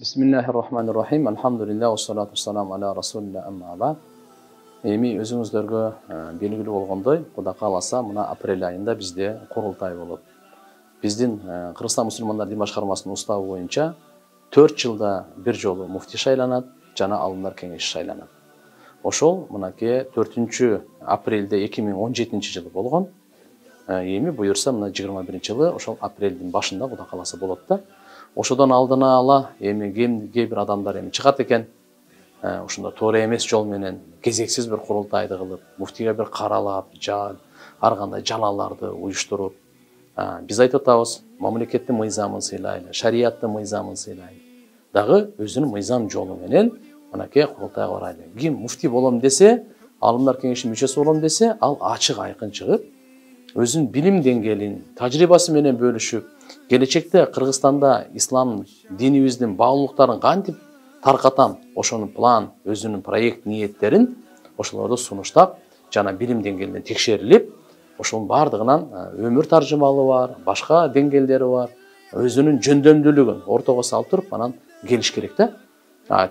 Bismillahirrahmanirrahim. Alhamdulillah ve salatu vesselamu ala Rasulillah amma ba'd. Эми өзүңүздөргө белгилүү болгондой, Кудай кааласа, мына апрель айында бизде курултай болот. Биздин Кыргызстан мусулмандар дин башкармасынын уставы боюнча 4 жылда бир жолу муфти шайланат жана алымдар кеңеши шайланат. Ошол мынакей 4 апрелде 2017 жылы болгон. Эми буюрса мына 21 жылы ошол апрелдин башында Кудай кааласа болот да. Ошодон алдына ала эми кээ бир адамдар эми чыгат экен. Ошондо туура эмес жол менен кезексиз бир курултайды кылып, муфтиге бир каралап, ар кандай жалаларды уюштуруп, биз айтып атабыз, мамлекеттин мыйзамын сыйлайлы, шарияттын мыйзамын сыйлайлы. Дагы өзүнүн мыйзам жолу менен мынакей курултайга барайлы. Ким муфти болом десе, алымдар кеңешинин мүчөсү болом десе, ал ачык айкын чыгып, өзүнүн билим деңгээлин, тажрыйбасы менен бөлүшүп, келечекте Кыргызстанда ислам динибиздин баалуулуктарын кантип таркатам, ошонун план, өзүнүн проект ниеттерин ошолорду сунуштап, жана билим деңгээлинен текшерилип, ошонун бардыгынан өмүр таржымалы бар, башка деңгээлдери бар, өзүнүн жөндөмдүүлүгүн ортого салып туруп, анан келиш керек да.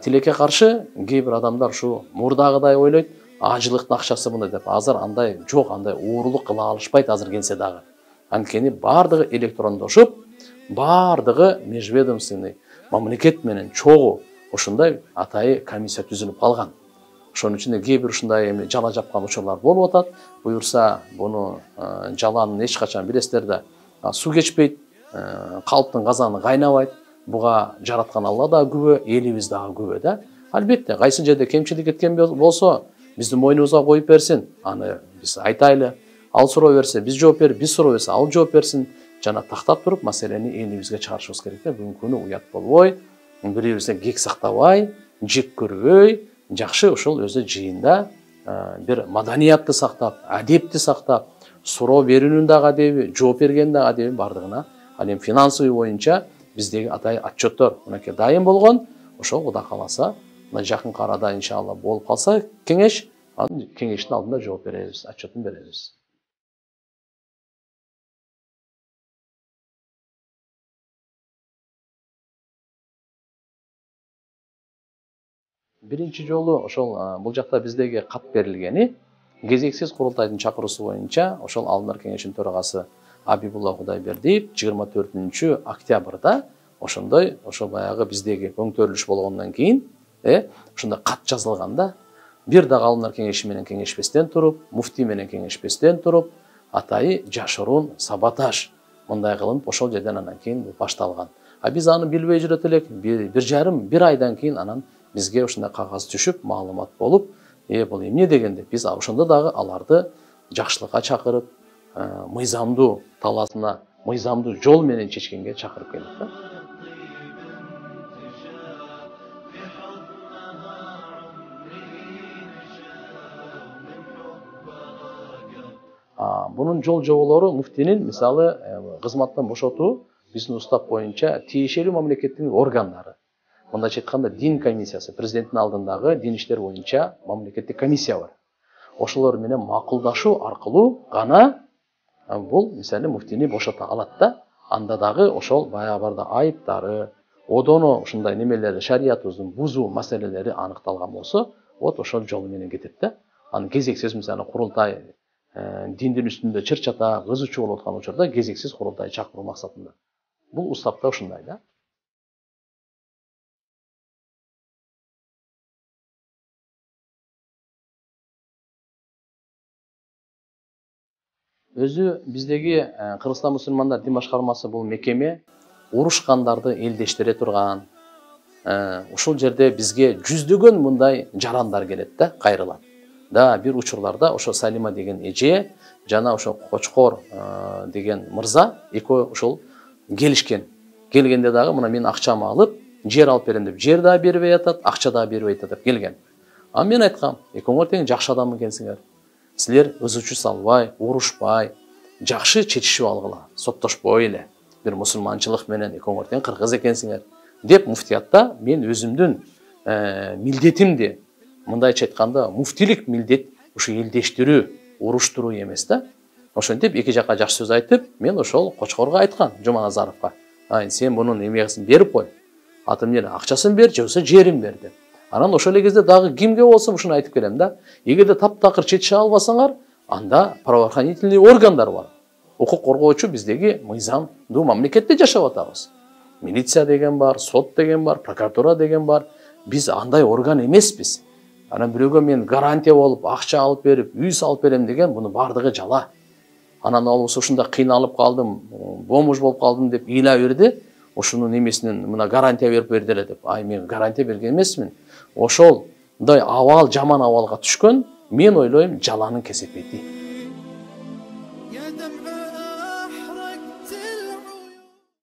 Тилекке каршы кээ бир адамдар ушу мурдагыдай ойлойт, ажылыктын акчасы мындай деп. Азыр андай жок, андай уурулук кыла алышпайт азыр келсе дагы. Анткени бардыгы электрондошуп, бардыгы межведомственный мамлекет менен чогуу ошондой атайы комиссия түзүлүп калган. Ошонун үчүн кээ бир ушундай эми жала жапкан учурлар болуп атат. Буюрса, буну жаланын эч качан билесиздер да, суу кечпейт, калптын казаны кайнабайт. Буга жараткан Алла да күбө, элибиз дагы күбө да. Албетте, кайсы жерде кемчилик кеткен болсо, биздин мойнубузга коюп берсин, аны биз айтайлы. Ал суроо берсе, биз жооп берип, биз суроо берсе, ал жооп берсин. Жана тактап туруп, маселени элибизге чыгарышыбыз керек да. Бүгүнкү күнү уят болбой, бири-бирибизге кек сактабай, жек көрбөй, жакшы ошол өзү жыйында бир маданиятты сактап, адепти сактап, суроо берүүнүн дагы адеби, жооп бергендин дагы адеби бардыгына, ал эми финансовый боюнча биздеги атай отчеттор мынакей дайын болгон. Ошол Кудай кааласа, мына жакын арада иншалла болуп калса кеңеш, анын кеңештин алдында жооп беребиз, отчетун беребиз. Биринчи жолу ошол бул жакта биздеги кат берилгени кезексиз курултайдын чакыруусу боюнча ошол алымдар кеңешинин төрагасы Абибулла Кудайбердиев 24 октябрда ошондой баягы биздеги көңтөрүлүш болгондон кийин ошондой кат жазылганда, бир дагы алымдар кеңеши менен кеңешпестен туруп, муфти менен кеңешпестен туруп, атайы жашыруун саботаж мындай кылынып ошол жерден анан кийин башталган. Биз аны билбей жүрөт элек, бир айдан кийин анан бизге ошондой кагаз түшүп, маалымат болуп, бул эмне дегенде биз ошондо дагы аларды жакшылыкка чакырып, мыйзамдуу талаасына, мыйзамдуу жол менен чечкенге чакырып келдик да. Bunun жол жоболору муфтинин мисалы кызматтан бошотуу биздин устав боюнча тиешелүү мамлекеттин органдары. Мындайча айтканда дин комиссиясы, президенттин алдындагы дин иштер боюнча мамлекеттик комиссия бар. Ошолор менен макулдашуу аркылуу гана бул мисалы муфтини бошото алат да. Анда дагы ошол баягы айыптары, одоно ушундай немелери, шариятыбыздын бузуу маселелери аныкталган болсо, вот ошол жол менен кетет да. Анын кезексиз мисалы курултай диндин үстүндө чыр-чата, кызуу болуп аткан учурда кезексиз курултай чакыруу максатында. Бул уставда ушундай да. Өзү биздеги Кыргызстан мусулмандар дин башкармасы бул мекеме урушкандарды элдештире турган. Ушул жерде бизге жүздөгөн мындай жарандар келет да, кайрылат. Да, бир учурларда ошо Салима деген эже жана ошо Кочкор деген мырза экөө ошол келишкен. Келгенде дагы мына мен акчамы алып, жер алып берем деп, жер да бербей атат, акча да бербей атат деп келген. Мен айткам, экөөңөр тең жакшы адам экенсиңер. Силер ызычуу салбай, урушпай, жакшы чечишип алгыла, соттошпой эле. Бир мусулманчылык менен экөөңөр тең кыргыз экенсиңер деп муфтиятта мен өзүмдүн милдетимди, мындайча айтканда муфтилик милдет ушу элдештирүү, уруштуруу эмес да. Ошентип эки жакка жакшы сөз айтып, мен ошол Кочкорго айткан, Жуманазаровго. Сен бунун эмесин берип кой. аты эмне акчасын бер же болбосо жерин бер деп. Анан ошол эле кезде дагы кимге болсо ушуну айтып келем да. Эгерде таптакыр чечише албасаңар, анда правоохранительный органдар бар. Укук коргоочу биздеги мыйзамдуу мамлекетте жашап атабыз. Милиция деген бар, сот деген бар, прокуратура деген бар. Биз андай орган эмеспиз. Анан бирөөгө мен гарантия болуп, акча алып берип, үй салып берем деген буну бардыгы жала. Анан албосо ушунда кыйналып калдым, бомж болуп калдым деп ыйла берди. Ошонун эмесинен мына гарантия берип берди эле деп. Ай, мен гарантия берген эмесмин. Ошолдай жаман абалга түшкөн, мен ойлойм, жаланын кесепети.